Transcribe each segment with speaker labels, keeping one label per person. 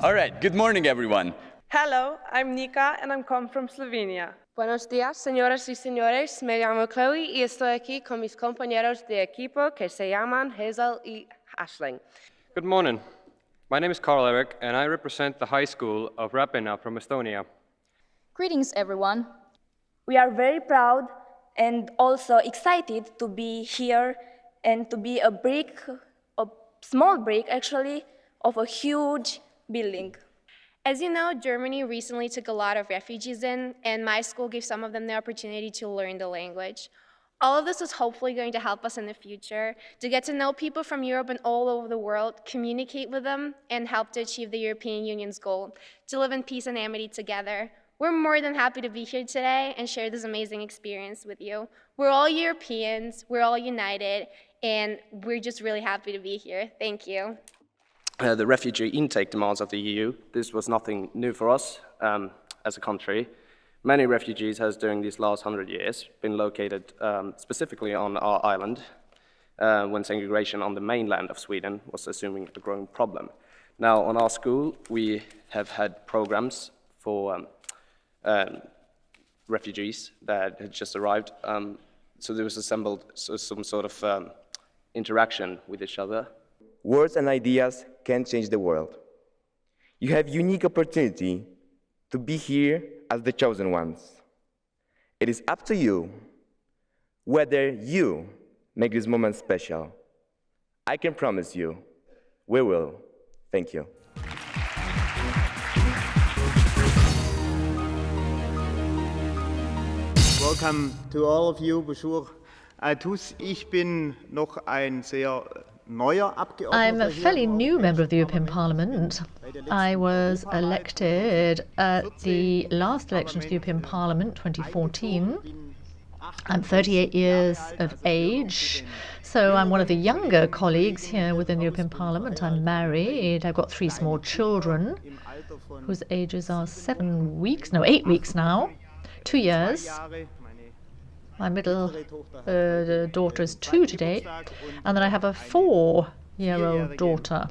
Speaker 1: All right, good morning, everyone.
Speaker 2: Hello, I'm Nika and I come from Slovenia.
Speaker 3: Buenos días, señoras y señores. Me llamo Chloe y estoy aquí con mis compañeros de equipo que se llaman Hazel y Ashling.
Speaker 4: Good morning. My name is Karl Erik and I represent the high school of Rapina from Estonia.
Speaker 5: Greetings, everyone.
Speaker 6: We are very proud and also excited to be here and to be a small brick actually, of a huge building.
Speaker 7: As you know, Germany recently took a lot of refugees in, and my school gave some of them the opportunity to learn the language. All of this is hopefully going to help us in the future to get to know people from Europe and all over the world, communicate with them, and help to achieve the European Union's goal, to live in peace and amity together. We're more than happy to be here today and share this amazing experience with you. We're all Europeans, we're all united, and we're just really happy to be here. Thank you.
Speaker 8: The refugee intake demands of the EU. This was nothing new for us as a country. Many refugees has during these last 100 years been located specifically on our island when segregation on the mainland of Sweden was assuming a growing problem. Now on our school we have had programs for refugees that had just arrived. So there was assembled some sort of interaction with each other.
Speaker 9: Words and ideas can change the world. You have unique opportunity to be here as the chosen ones. It is up to you whether you make this moment special. I can promise you, we will. Thank you.
Speaker 10: Welcome to all of you. Bonjour à tous. Ich bin noch ein sehr
Speaker 11: I'm a fairly new member of the European Parliament. I was elected at the last election to the European Parliament, 2014. I'm 38 years of age, so I'm one of the younger colleagues here within the European Parliament. I'm married. I've got 3 small children whose ages are 8 weeks now, 2 years. My middle daughter is 2 today, and then I have a 4-year-old daughter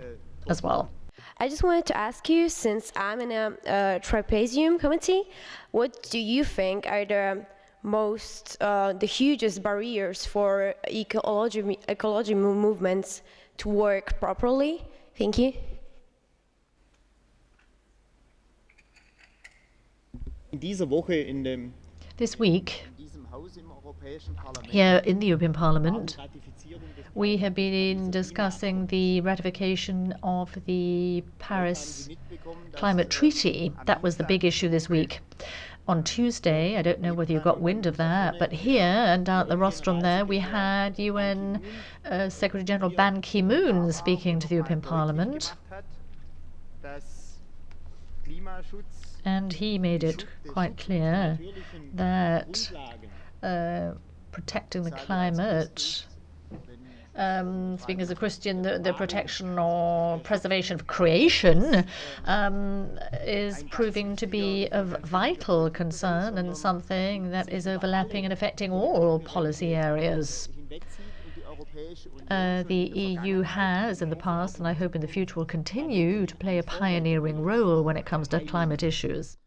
Speaker 11: as well.
Speaker 3: I just wanted to ask you, since I'm in a trapezium committee, what do you think are the hugest barriers for ecology movements to work properly? Thank you.
Speaker 11: This week, here in the European Parliament, we have been discussing the ratification of the Paris Climate Treaty. That was the big issue this week. On Tuesday, I don't know whether you got wind of that, but here and down at the rostrum there, we had UN Secretary General Ban Ki-moon speaking to the European Parliament. And he made it quite clear that protecting the climate, speaking as a Christian, the protection or preservation of creation is proving to be of vital concern and something that is overlapping and affecting all policy areas. The EU has in the past, and I hope in the future will continue to play a pioneering role when it comes to climate issues.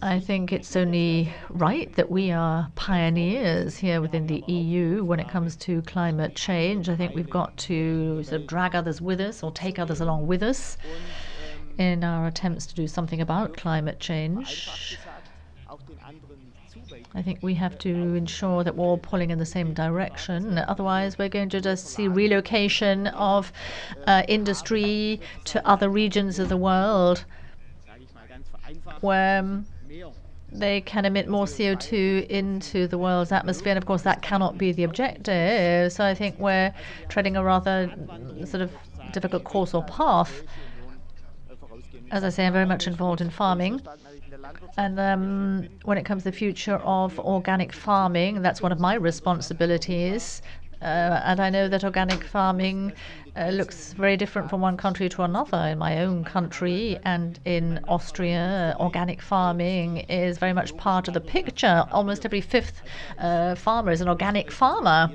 Speaker 11: I think it's only right that we are pioneers here within the EU when it comes to climate change. I think we've got to sort of drag others with us or take others along with us in our attempts to do something about climate change. I think we have to ensure that we're all pulling in the same direction. Otherwise, we're going to just see relocation of industry to other regions of the world where they can emit more CO2 into the world's atmosphere. And of course, that cannot be the objective. So I think we're treading a rather sort of difficult course or path. As I say, I'm very much involved in farming. And when it comes to the future of organic farming, that's one of my responsibilities. And I know that organic farming looks very different from one country to another. In my own country and in Austria, organic farming is very much part of the picture. Almost every fifth farmer is an organic farmer.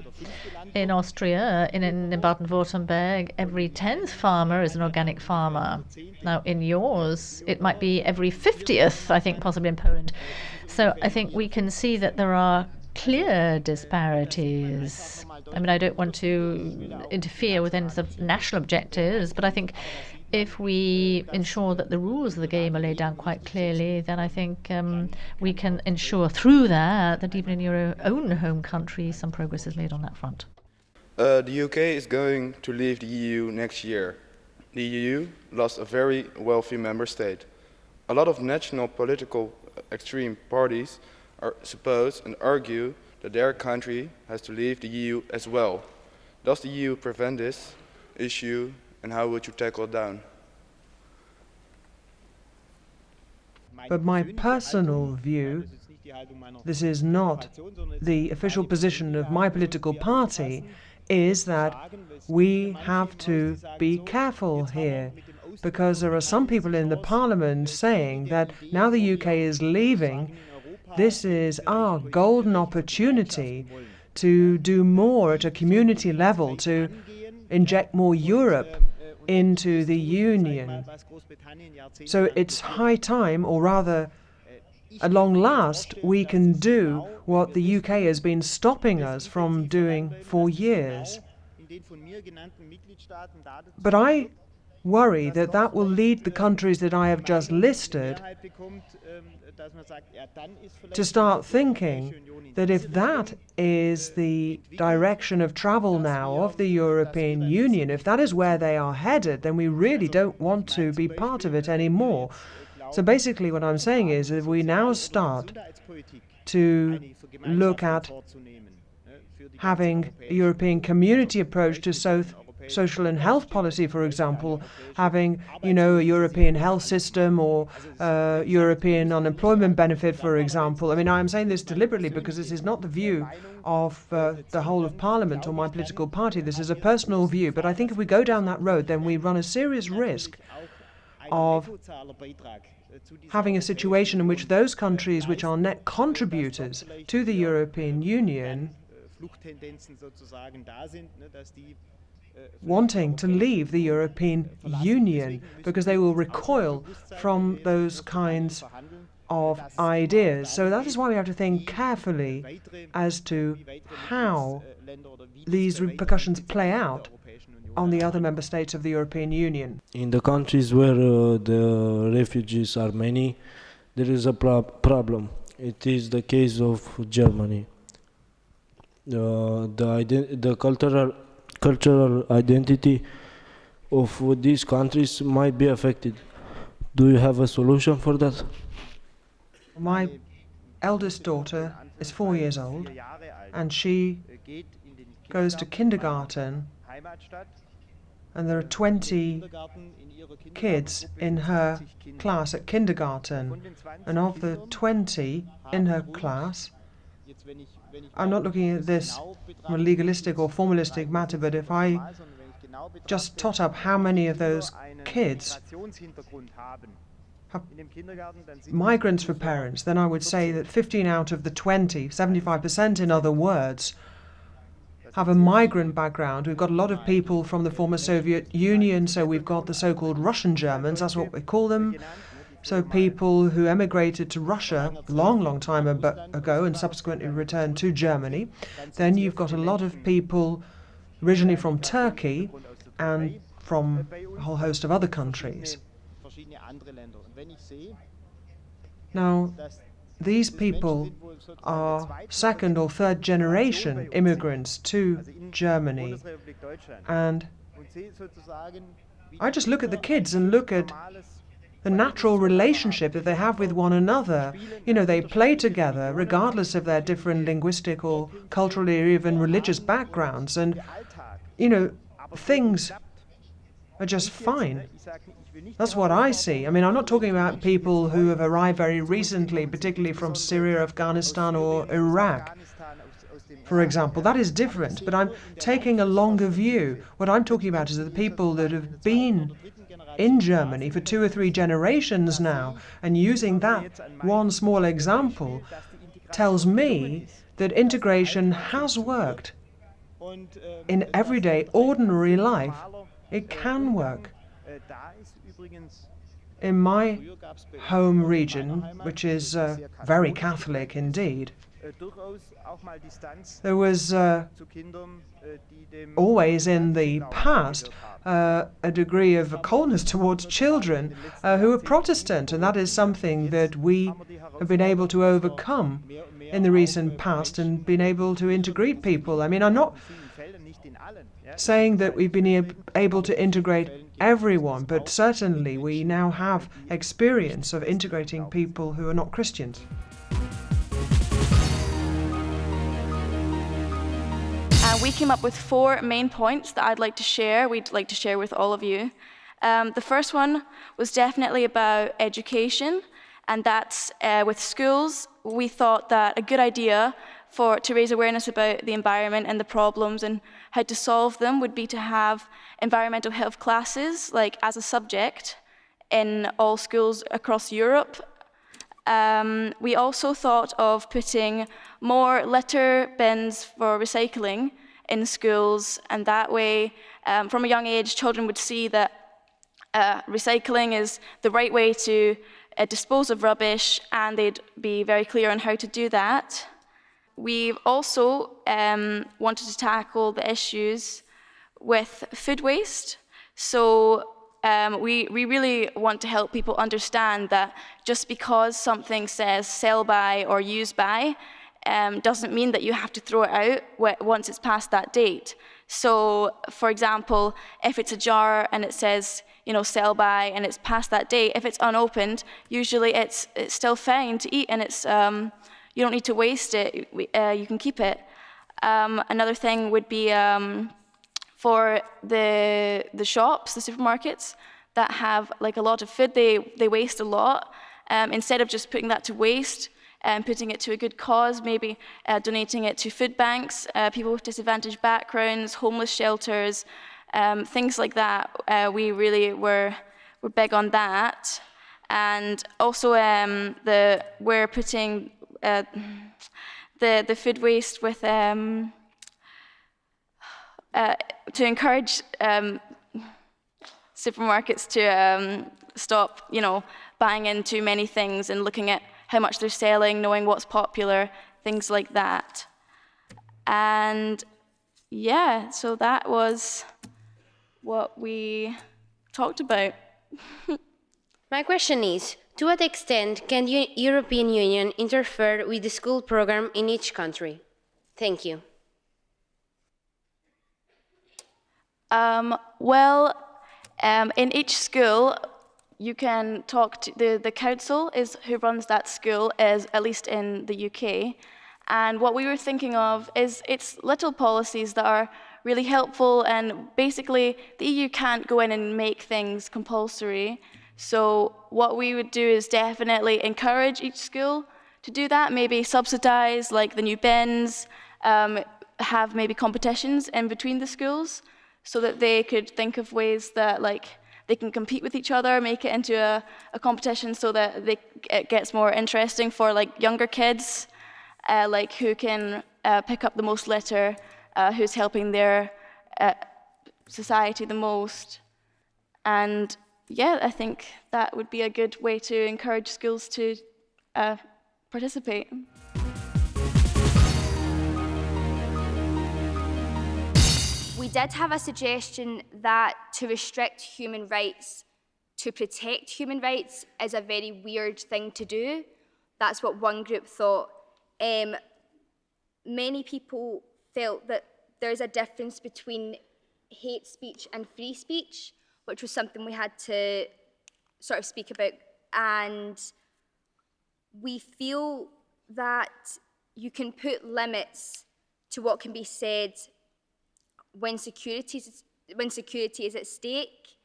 Speaker 11: In Austria, in Baden-Württemberg, every 10th farmer is an organic farmer. Now, in yours, it might be every 50th, I think, possibly in Poland. So I think we can see that there are clear disparities. I mean, I don't want to interfere with any sort of national objectives, but I think if we ensure that the rules of the game are laid down quite clearly, then I think we can ensure through that even in your own home country some progress is made on that front.
Speaker 1: The UK is going to leave the EU next year. The EU lost a very wealthy member state. A lot of national political extreme parties suppose and argue that their country has to leave the EU as well. Does the EU prevent this issue, and how would you tackle it down?
Speaker 12: But my personal view, this is not the official position of my political party, is that we have to be careful here, because there are some people in the Parliament saying that now the UK is leaving, this is our golden opportunity to do more at a community level, to inject more Europe into the Union. So it's high time, or rather, at long last, we can do what the UK has been stopping us from doing for years. But I worry that that will lead the countries that I have just listed to start thinking that if that is the direction of travel now of the European Union, if that is where they are headed, then we really don't want to be part of it anymore. So basically what I'm saying is, if we now start to look at having a European community approach to social and health policy, for example, having, a European health system or European unemployment benefit, for example. I mean, I'm saying this deliberately because this is not the view of the whole of Parliament or my political party. This is a personal view. But I think if we go down that road, then we run a serious risk of having a situation in which those countries which are net contributors to the European Union wanting to leave the European Union because they will recoil from those kinds of ideas. So that is why we have to think carefully as to how these repercussions play out on the other member states of the European Union.
Speaker 13: In the countries where the refugees are many, there is a problem. It is the case of Germany. The cultural identity of these countries might be affected. Do you have a solution for that?
Speaker 12: My eldest daughter is 4 years old, and she goes to kindergarten, and there are 20 kids in her class at kindergarten, and of the 20 in her class, I'm not looking at this from a legalistic or formalistic matter, but if I just tot up how many of those kids have migrants for parents, then I would say that 15 out of the 20, 75% in other words, have a migrant background. We've got a lot of people from the former Soviet Union, so we've got the so-called Russian Germans, that's what we call them. So people who emigrated to Russia a long, long time ago and subsequently returned to Germany. Then you've got a lot of people originally from Turkey and from a whole host of other countries. Now, these people are second or third generation immigrants to Germany. And I just look at the kids and look at the natural relationship that they have with one another. They play together regardless of their different linguistic or cultural or even religious backgrounds. And, things are just fine. That's what I see. I mean, I'm not talking about people who have arrived very recently, particularly from Syria, Afghanistan or Iraq. for example. That is different, but I'm taking a longer view. What I'm talking about is the people that have been in Germany for 2 or 3 generations now, and using that one small example tells me that integration has worked. In everyday, ordinary life, it can work. In my home region, which is very Catholic indeed, there was always in the past a degree of coldness towards children who are Protestant, and that is something that we have been able to overcome in the recent past and been able to integrate people. I mean, I'm not saying that we've been able to integrate everyone, but certainly we now have experience of integrating people who are not Christians.
Speaker 14: We came up with 4 main points that I'd like to share, we'd like to share with all of you. The first one was definitely about education, and that's with schools. We thought that a good idea to raise awareness about the environment and the problems and how to solve them would be to have environmental health classes, like as a subject, in all schools across Europe. We also thought of putting more litter bins for recycling in schools, and that way, from a young age, children would see that recycling is the right way to dispose of rubbish, and they'd be very clear on how to do that. We've also wanted to tackle the issues with food waste. So we really want to help people understand that just because something says sell by or use by doesn't mean that you have to throw it out once it's past that date. So, for example, if it's a jar and it says, sell by, and it's past that date, if it's unopened, usually it's still fine to eat, and it's you don't need to waste it. You can keep it. Another thing would be for the shops, the supermarkets that have like a lot of food, they waste a lot. Instead of just putting that to waste and putting it to a good cause, maybe donating it to food banks, people with disadvantaged backgrounds, homeless shelters, things like that. We really were big on that. And also we're putting the food waste with to encourage supermarkets to stop, buying in too many things and looking at how much they're selling, knowing what's popular, things like that. And yeah, so that was what we talked about.
Speaker 3: My question is, to what extent can the European Union interfere with the school program in each country? Thank you.
Speaker 14: In each school, you can talk to the council is who runs that school, at least in the UK. And what we were thinking of is it's little policies that are really helpful, and basically the EU can't go in and make things compulsory. So what we would do is definitely encourage each school to do that, maybe subsidize like the new bins, have maybe competitions in between the schools so that they could think of ways that like they can compete with each other, make it into a competition so that it gets more interesting for like younger kids, like who can pick up the most litter, who's helping their society the most. And yeah, I think that would be a good way to encourage schools to participate.
Speaker 15: We did have a suggestion that to restrict human rights, to protect human rights, is a very weird thing to do. That's what one group thought. Many people felt that there's a difference between hate speech and free speech, which was something we had to sort of speak about. And we feel that you can put limits to what can be said when security is at stake,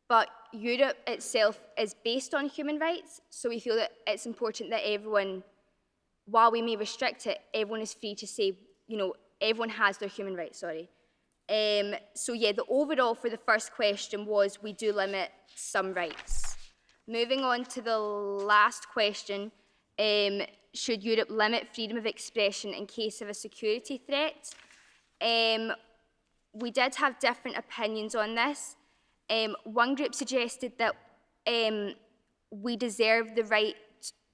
Speaker 15: but Europe itself is based on human rights, so we feel that it's important that everyone, while we may restrict it, everyone is free to say, you know, everyone has their human rights, sorry. So yeah, the overall for the first question was we do limit some rights. Moving on to the last question, should Europe limit freedom of expression in case of a security threat? We did have different opinions on this. One group suggested that we deserve the right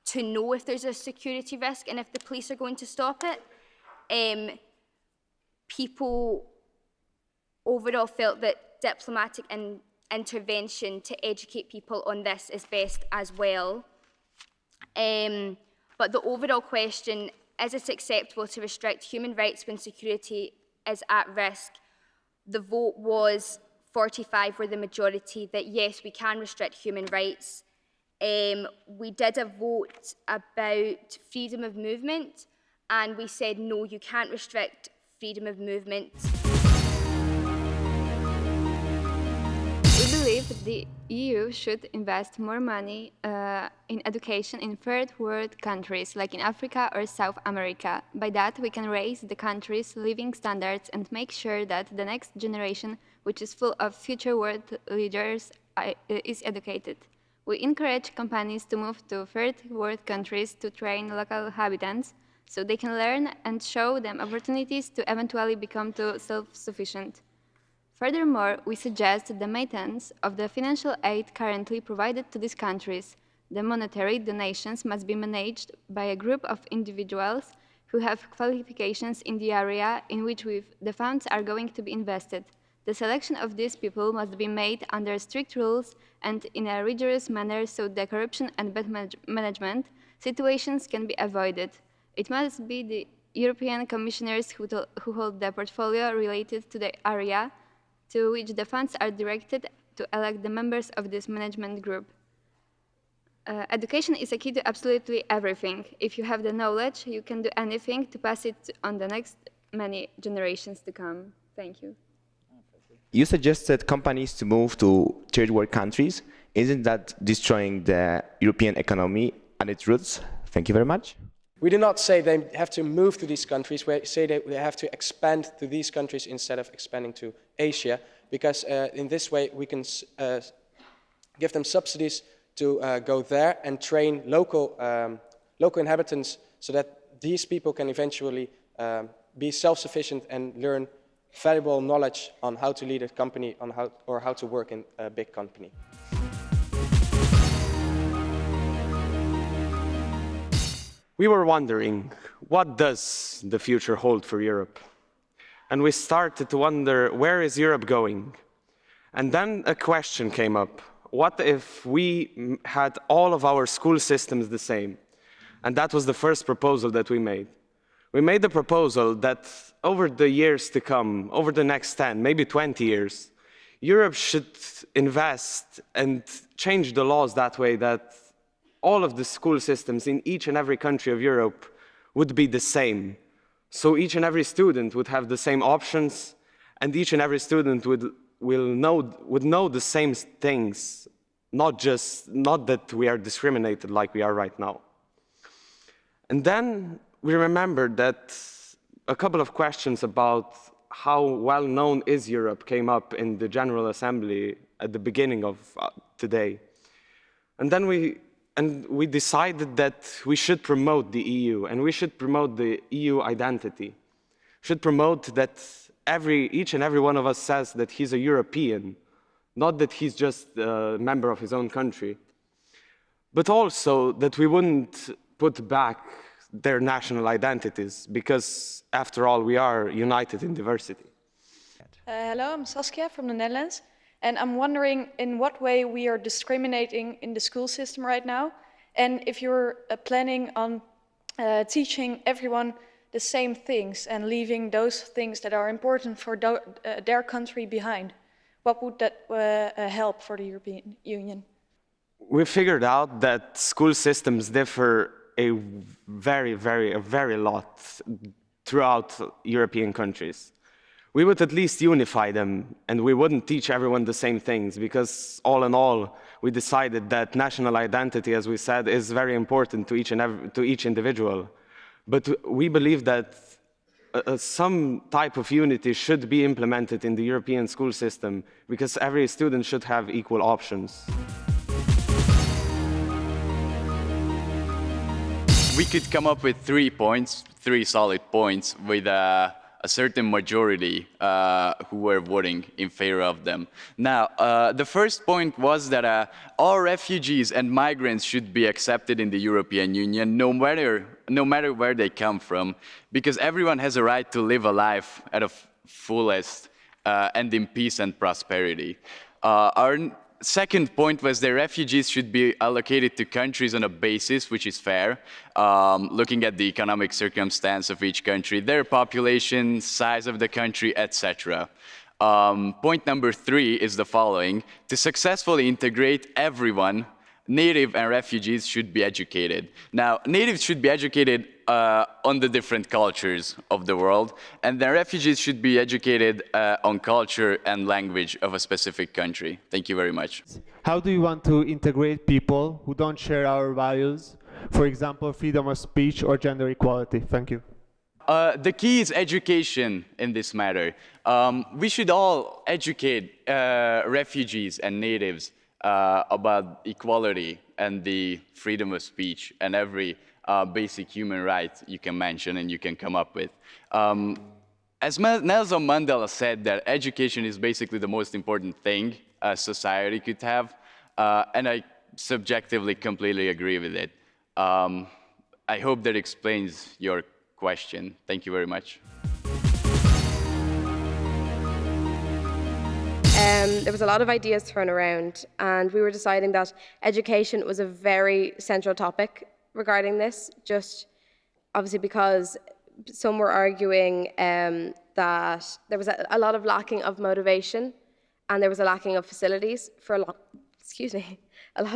Speaker 15: to know if there's a security risk and if the police are going to stop it. People overall felt that diplomatic intervention to educate people on this is best as well. But the overall question, is it acceptable to restrict human rights when security is at risk? The vote was 45 were the majority that yes, we can restrict human rights. We did a vote about freedom of movement, and we said no, you can't restrict freedom of movement.
Speaker 16: We believe that the EU should invest more money in education in third world countries like in Africa or South America. By that, we can raise the country's living standards and make sure that the next generation, which is full of future world leaders, is educated. We encourage companies to move to third world countries to train local inhabitants so they can learn and show them opportunities to eventually become self-sufficient. Furthermore, we suggest the maintenance of the financial aid currently provided to these countries. The monetary donations must be managed by a group of individuals who have qualifications in the area in which the funds are going to be invested. The selection of these people must be made under strict rules and in a rigorous manner so the corruption and bad management situations can be avoided. It must be the European commissioners who hold the portfolio related to the area to which the funds are directed to elect the members of this management group. Education is a key to absolutely everything. If you have the knowledge, you can do anything to pass it on the next many generations to come. Thank you.
Speaker 9: You suggested companies to move to third world countries. Isn't that destroying the European economy and its roots? Thank you very much.
Speaker 17: We do not say they have to move to these countries. We say that they have to expand to these countries instead of expanding to Asia, because in this way we can give them subsidies to go there and train local inhabitants so that these people can eventually be self-sufficient and learn valuable knowledge on how to lead a company, or how to work in a big company.
Speaker 18: We were wondering, what does the future hold for Europe? And we started to wonder, where is Europe going? And then a question came up. What if we had all of our school systems the same? And that was the first proposal that we made. We made the proposal that over the years to come, over the next 10, maybe 20 years, Europe should invest and change the laws that way that all of the school systems in each and every country of Europe would be the same. So each and every student would have the same options, and each and every student would know the same things, not that we are discriminated like we are right now. And then we remembered that a couple of questions about how well known is Europe came up in the General Assembly at the beginning of today. And then we decided that we should promote the EU, and we should promote the EU identity. Should promote that each and every one of us says that he's a European, not that he's just a member of his own country, but also that we wouldn't put back their national identities, because after all, we are united in diversity.
Speaker 19: Hello, I'm Saskia from the Netherlands. And I'm wondering in what way we are discriminating in the school system right now, and if you're planning on teaching everyone the same things and leaving those things that are important for their country behind. What would that help for the European Union?
Speaker 18: We figured out that school systems differ a very lot throughout European countries. We would at least unify them, and we wouldn't teach everyone the same things, because all in all, we decided that national identity, as we said, is very important to each individual. But we believe that some type of unity should be implemented in the European school system, because every student should have equal options.
Speaker 20: We could come up with 3 points, 3 solid points, with a certain majority who were voting in favor of them. Now, the first point was that all refugees and migrants should be accepted in the European Union, no matter where they come from, because everyone has a right to live a life at a fullest and in peace and prosperity. Our second point was that refugees should be allocated to countries on a basis which is fair, looking at the economic circumstance of each country, their population, size of the country, etc. Point number 3 is the following: to successfully integrate everyone, native and refugees should be educated. Now, natives should be educated on the different cultures of the world, and the refugees should be educated on culture and language of a specific country. Thank you very much.
Speaker 21: How do you want to integrate people who don't share our values? For example, freedom of speech or gender equality. Thank you.
Speaker 20: The key is education in this matter. We should all educate refugees and natives about equality and the freedom of speech and every basic human right you can mention and you can come up with. As Nelson Mandela said, that education is basically the most important thing a society could have, and I subjectively completely agree with it. I hope that explains your question. Thank you very much.
Speaker 22: There was a lot of ideas thrown around, and we were deciding that education was a very central topic regarding this, just obviously because some were arguing that there was a lot of lacking of motivation, and there was a lacking of facilities for a lot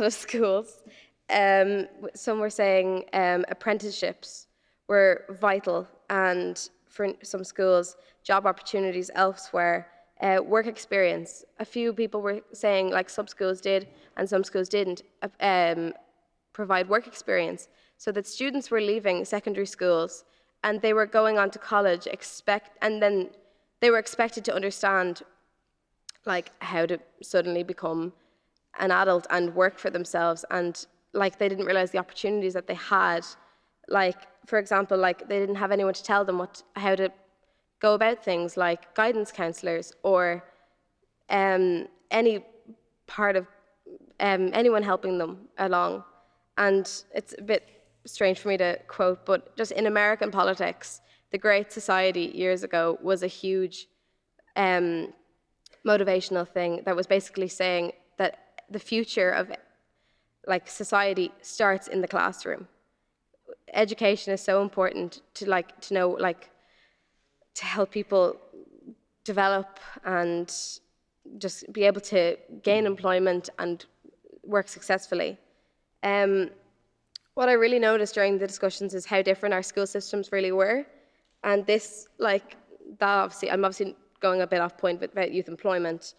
Speaker 22: of schools. Some were saying apprenticeships were vital, and for some schools, job opportunities elsewhere. Work experience. A few people were saying, like, some schools did and some schools didn't provide work experience, so that students were leaving secondary schools and they were going on to college, and then they were expected to understand, like, how to suddenly become an adult and work for themselves, and like they didn't realize the opportunities that they had. Like, for example, like they didn't have anyone to tell them how to go about things, like guidance counselors or any part of anyone helping them along. And it's a bit strange for me to quote, but just in American politics, the Great Society years ago was a huge motivational thing that was basically saying that the future of like society starts in the classroom. Education is so important to know, to help people develop and just be able to gain employment and work successfully. What I really noticed during the discussions is how different our school systems really were. And this, I'm obviously going a bit off point about youth employment,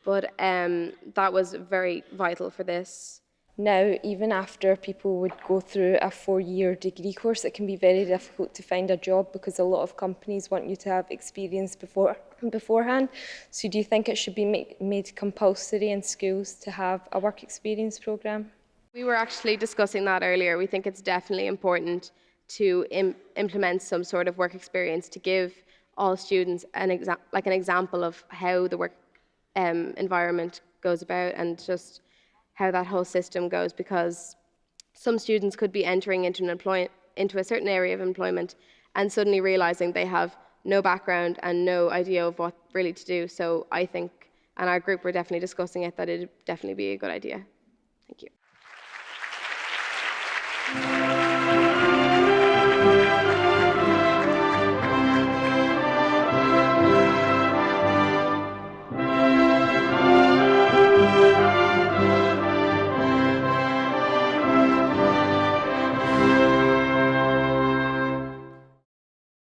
Speaker 22: but that was very vital for this.
Speaker 23: Now, even after people would go through a 4-year degree course, it can be very difficult to find a job because a lot of companies want you to have experience beforehand. So do you think it should be made compulsory in schools to have a work experience programme?
Speaker 22: We were actually discussing that earlier. We think it's definitely important to implement some sort of work experience to give all students an example of how the work environment goes about and just how that whole system goes, because some students could be entering into a certain area of employment and suddenly realizing they have no background and no idea of what really to do. So I think, and our group were definitely discussing it, that it'd definitely be a good idea. Thank you.